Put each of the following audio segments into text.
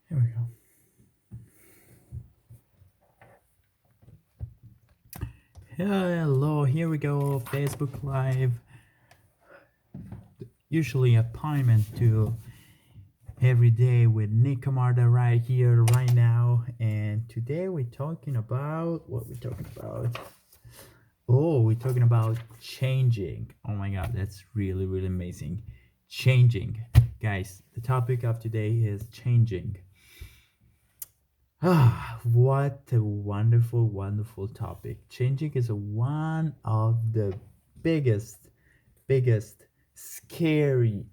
Here we go. Hello, here we go. Facebook Live. Usually appointment to every day with Nick Camarda right here, right now. And today we're talking about what we're talking about. Oh, we're talking about changing. Oh my god, that's really, really amazing. Changing. Guys, the topic of today is changing. Ah, what a wonderful, wonderful topic. Changing is one of the biggest, biggest, scary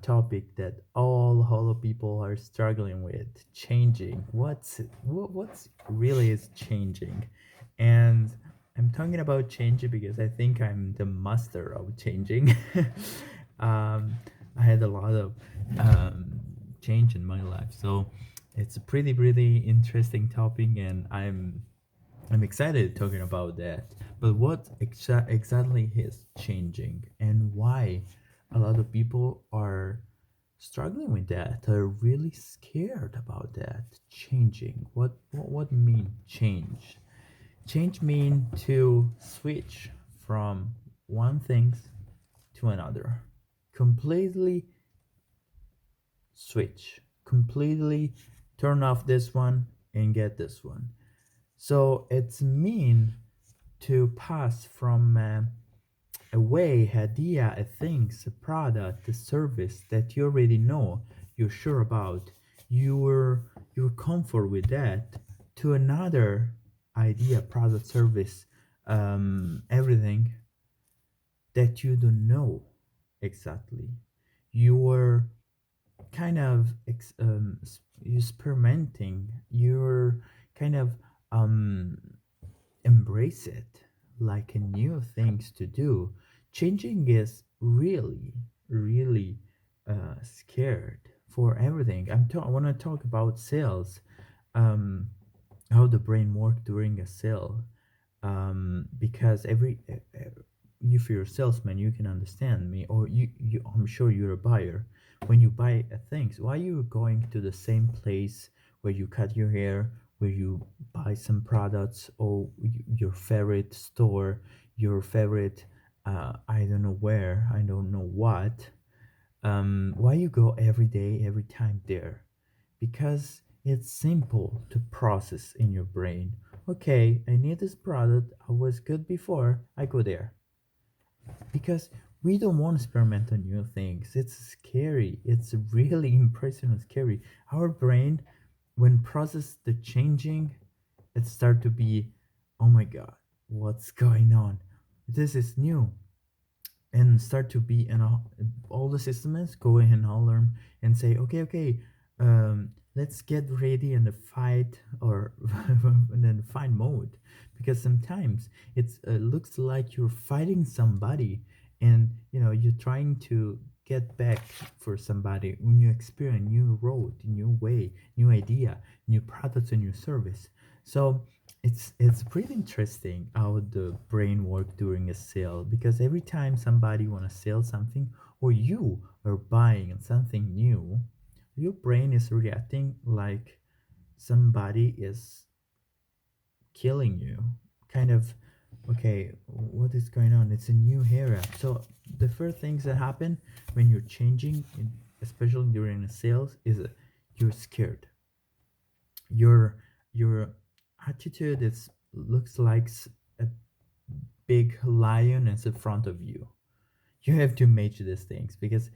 topic that all Holo people are struggling with. Changing. What's really is changing? And I'm talking about changing because I think I'm the master of changing. um, I had a lot of um, change in my life, so it's a pretty, pretty interesting topic, and I'm excited talking about that. But what exactly is changing and why a lot of people are struggling with that, are really scared about that changing. What mean change? Change mean to switch from one thing to another. Completely switch. Completely turn off this one and get this one. So it's mean to pass from a way, idea, a things, a product, a service that you already know, you're sure about, you're comfort with that, to another idea, product, service, everything that you don't know exactly. You're kind of experimenting. You're kind of um, embrace it like a new things to do. Changing is really, really scared for everything. I want to talk about sales, um, how the brain works during a sale, because if you're a salesman, you can understand me, or I'm sure you're a buyer. When you buy a things, why you going to the same place where you cut your hair, where you buy some products, or your favorite store, your favorite, I don't know where, I don't know what, why you go every day, every time there? Because it's simple to process in your brain. Okay, I need this product. I was good before. I go there because we don't want to experiment on new things. It's scary. It's really impressive and scary. Our brain, when process the changing, it start to be, oh my god, what's going on? This is new, and start to be in all the systems go in and alarm and say, okay, let's get ready in the fight or in the fight mode, because sometimes it's looks like you're fighting somebody, and you're trying to get back for somebody when you experience new road, new way, new idea, new products and new service. So it's pretty interesting how the brain works during a sale, because every time somebody want to sell something, or you are buying something new, your brain is reacting like somebody is killing you, kind of. Okay, what is going on? It's a new era. So the first things that happen when you're changing, especially during the sales, is you're scared. Your attitude is looks like a big lion is in front of you. You have to match these things because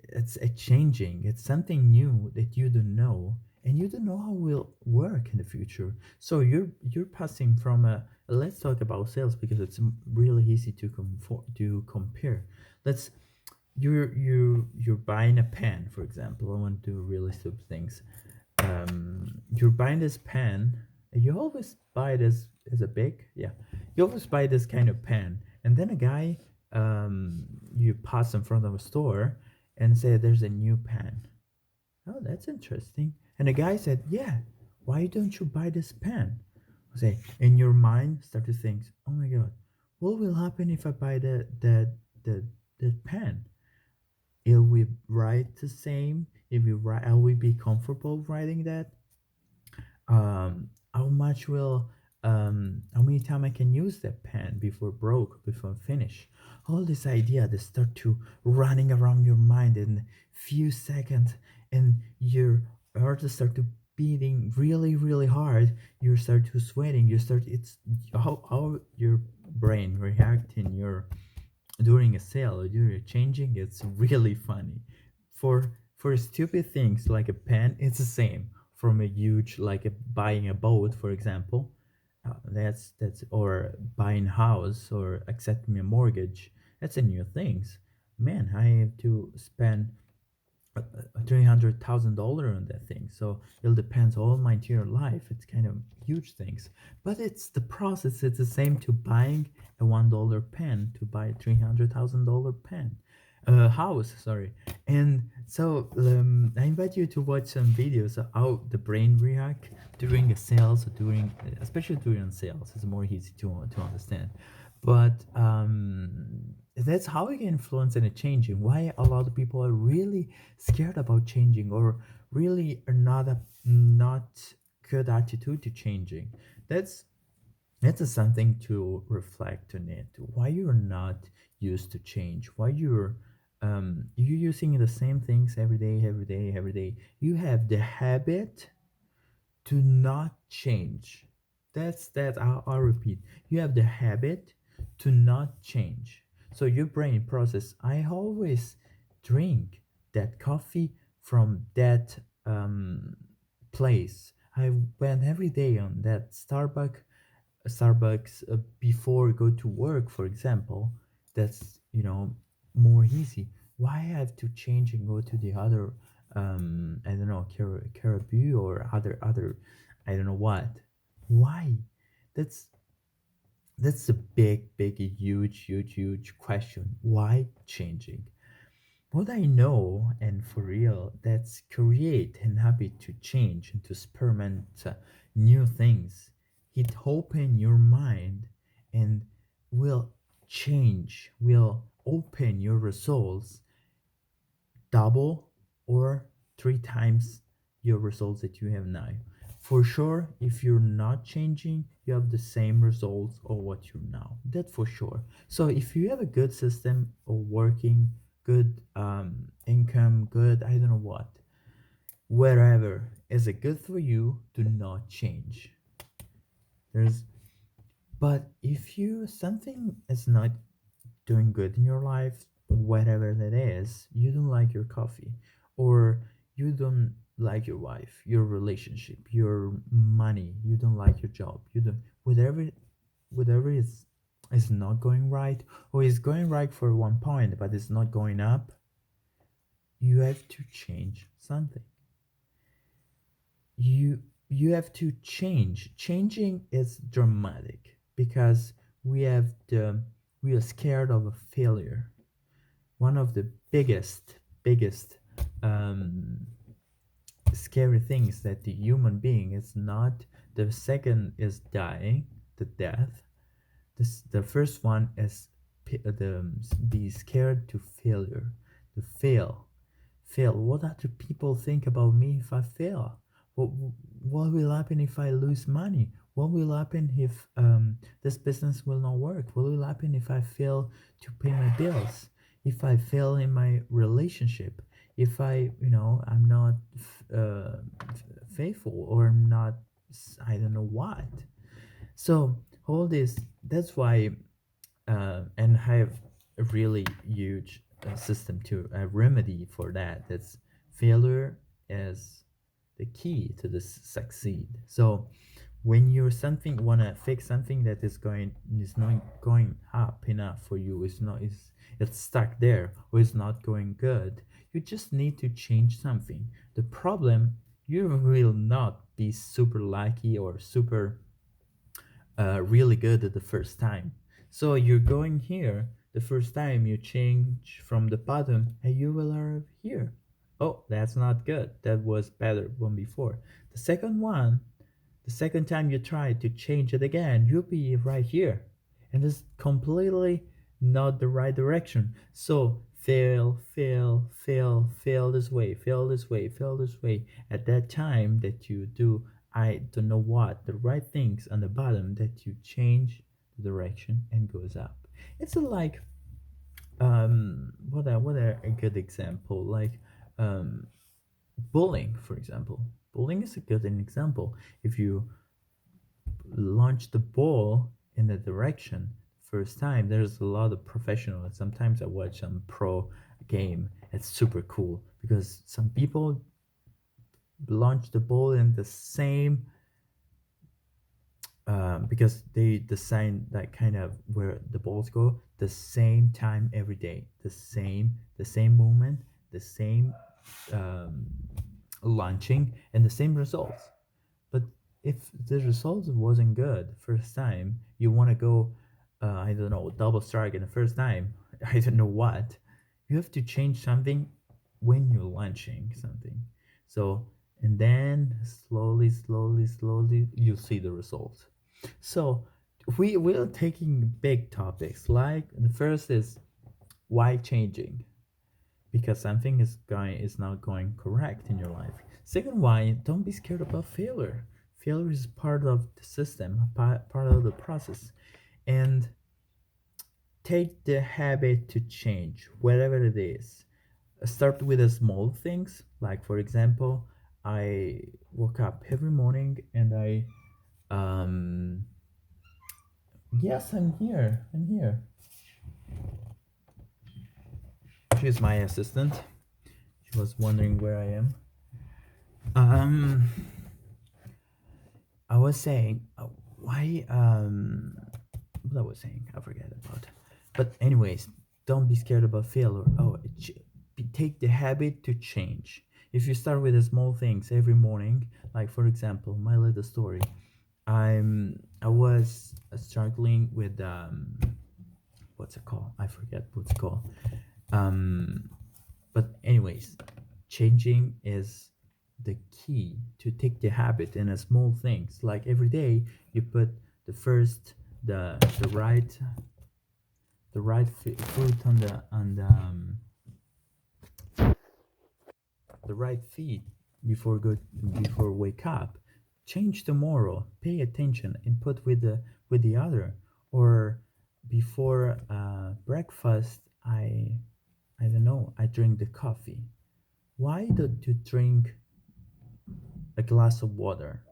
it's a changing. It's something new that you don't know, and you don't know how it will work in the future. So you're passing from a. Let's talk about sales because it's really easy to compare. Let's you're buying a pen, for example. I want to do really simple things. You're buying this pen. You always buy this as a big, yeah. You always buy this kind of pen, and then a guy, you pass in front of a store and say there's a new pen. Oh, that's interesting. And the guy said, yeah, why don't you buy this pen? I say, in your mind, start to think, oh my god, what will happen if I buy the pen? It will write the same. if you write, I will be comfortable writing that. How much will how many time I can use that pen before broke, before finish. All this idea that start to running around your mind in few seconds, and your heart start to beating really really hard. You start to sweating, you start, it's how your brain react in your during a sale or during a changing. It's really funny. For stupid things like a pen, it's the same. From a huge, like a, buying a boat, for example, that's or buying a house or accepting a mortgage. That's a new things. Man, I have to spend $300,000 on that thing. So it depends all my entire life. It's kind of huge things, but it's the process. It's the same to buying a $1 pen to buy a $300,000 pen, house. Sorry, and so I invite you to watch some videos of how the brain react during a sales, or during, especially during sales. It's more easy to understand, but that's how we can influence and changing. Why a lot of people are really scared about changing, or really are not good attitude to changing. That's that's something to reflect on it. Why you're not used to change? Why you're using the same things every day, every day, every day. You have the habit to not change. That's that. I'll repeat. You have the habit to not change. So your brain process. I always drink that coffee from that place. I went every day on that Starbucks before go to work, for example. That's more easy. Why I have to change and go to the other I don't know, Caribou or other I don't know what. Why? That's that's a big huge question. Why changing? What I know, and for real, that's create an habit to change and to experiment new things. It open your mind and will change, will open your results double or three times your results that you have now. For sure, if you're not changing, you have the same results of what you now. That for sure. So if you have a good system of working, good income, good I don't know what, wherever is it good for you, do not change. There's but if you something is not doing good in your life, whatever that is, you don't like your coffee, or you don't like your wife, your relationship, your money, you don't like your job, you don't, whatever is not going right, or is going right for one point but it's not going up, you have to change something. You have to change. Changing is dramatic because we are scared of a failure. One of the biggest um, scary things that the human being is not, the second is dying, the death. The first one is the be scared to failure, to fail. What other people think about me if I fail? What what will happen if I lose money? What will happen if this business will not work? What will happen if I fail to pay my bills? If I fail in my relationship? If I'm not faithful, or I'm not, I don't know what. So all this, that's why, and have a really huge system to a remedy for that. That's failure is the key to this succeed. So when you're something wanna fix something that is not going up enough for you, it's stuck there, or it's not going good, you just need to change something. The problem, you will not be super lucky or super really good at the first time. So you're going here, the first time you change from the bottom and you will arrive here. Oh, that's not good. That was better one before. The second one, the second time you try to change it again, you'll be right here. And it's completely not the right direction. So fail this way, fail this way, fail this way. At that time that you do, I don't know what, the right things on the bottom, that you change the direction and goes up. It's like what a good example, like um bullying, for example. Bullying is a good example. If you launch the ball in the direction first time, there's a lot of professionals. Sometimes I watch some pro game. It's super cool because some people launch the ball in the same, because they design that kind of where the balls go the same time every day, the same movement, the same um, launching, and the same results. But if the results wasn't good first time, you want to go, I don't know, double strike in the first time. I don't know what. You have to change something when you're launching something. So, and then slowly, slowly, slowly, you see the results. So, we're taking big topics. Like the first is why changing, because something is not going correct in your life. Second, why don't be scared about failure. Failure is part of the system, part of the process, and take the habit to change, whatever it is. Start with the small things, like for example, I woke up every morning and I yes, I'm here. I'm here. She's my assistant. She was wondering where I am. Um, I was saying, why, what I was saying, I forget about. But anyways, don't be scared about failure. Take the habit to change. If you start with the small things every morning, like for example, my little story, I was struggling with what's it called? I forget what's it called. Um, but anyways, changing is the key to take the habit in a small things. Like every day, you put the first the right foot the right feet before wake up. Change tomorrow. Pay attention and put with the other. Or before breakfast, I don't know. I drink the coffee. Why don't you drink a glass of water,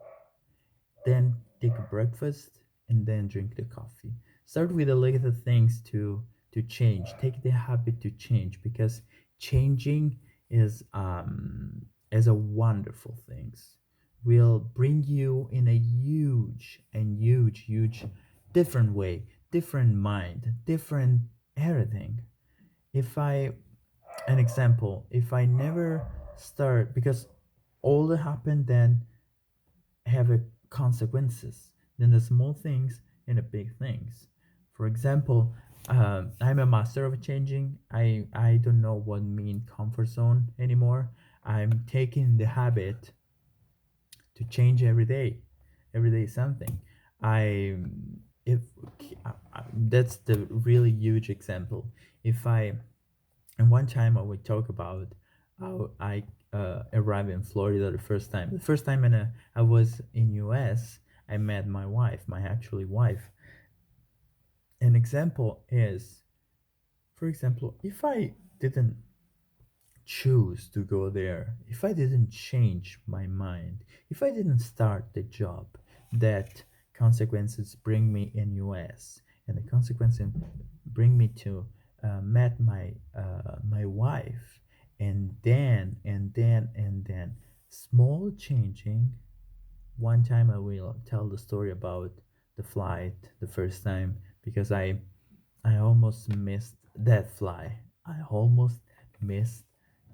then take a breakfast, and then drink the coffee? Start with the little things to change. Take the habit to change, because changing is a wonderful things. Will bring you in a huge different way, different mind, different everything. If I an example, if I never start, because all that happened then have a consequences, then the small things and the big things. For example, I'm a master of changing. I don't know what mean comfort zone anymore. I'm taking the habit to change every day something. I if That's the really huge example. If I And one time I would talk about how I arrived in Florida the first time. The first time I was in US, I met my wife, my actually wife. An example is, for example, if I didn't choose to go there, if I didn't change my mind, if I didn't start the job that consequences bring me in US, and the consequences bring me to met my wife, and then small changing. One time I will tell the story about the flight the first time, because I almost missed that fly. I almost missed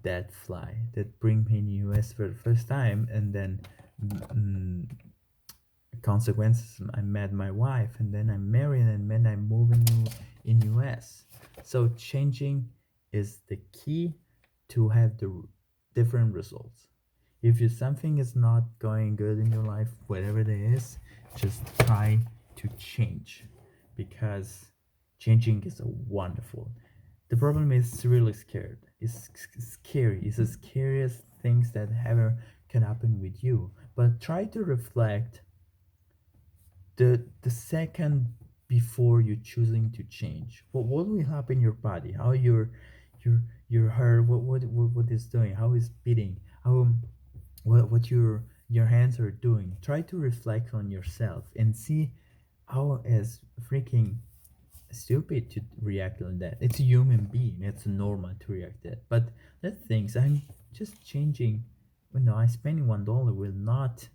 that fly that bring me in US for the first time, and then mm, consequences. I met my wife, and then I'm married, and then I'm moving in US. So changing is the key to have the different results. If you something is not going good in your life, whatever it is, just try to change, because changing is a wonderful. The problem is really scared. It's scary. It's the scariest things that ever can happen with you. But try to reflect the second before you choosing to change. What will happen in your body? How your your heart what is doing? How is beating? How what your hands are doing? Try to reflect on yourself and see how is freaking stupid to react like that. It's a human being. It's normal to react that. But the things I'm just changing. Well, no, I spending $1 will not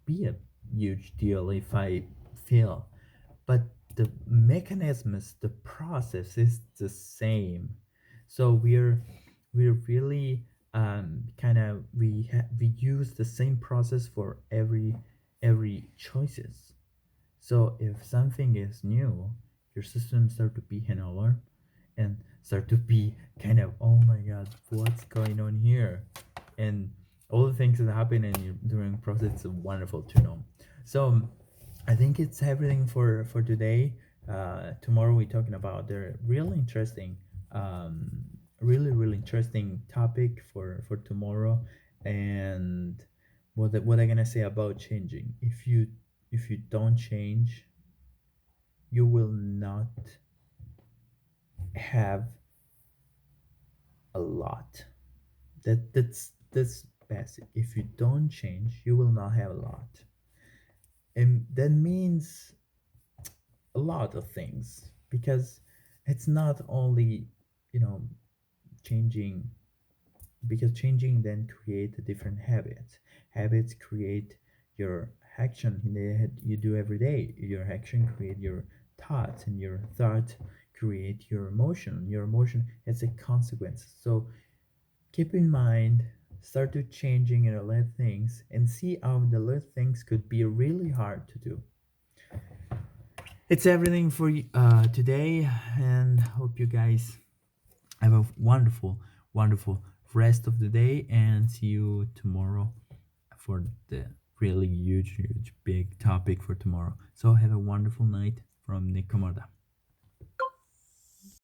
be a huge deal if I fail. But the mechanisms, the process is the same. So we're really kind of we use the same process for every choices. So if something is new, your system start to be an alarm and start to be kind of, oh my god, what's going on here? And all the things that happen in your during process is wonderful to know. So I think it's everything for today. Tomorrow we're talking about the really interesting, really interesting topic for tomorrow, and what I'm gonna say about changing. If you don't change, you will not have a lot. That's basic. If you don't change, you will not have a lot, and that means a lot of things because it's not only you know changing because changing then create a different habits create your action in the head you do every day. Your action create your thoughts, and your thought create your emotion has a consequence. So keep in mind, start to changing in a little things and see how the little things could be really hard to do. It's everything for today, and hope you guys have a wonderful rest of the day, and see you tomorrow for the really huge big topic for tomorrow. So have a wonderful night from Nick Camarda.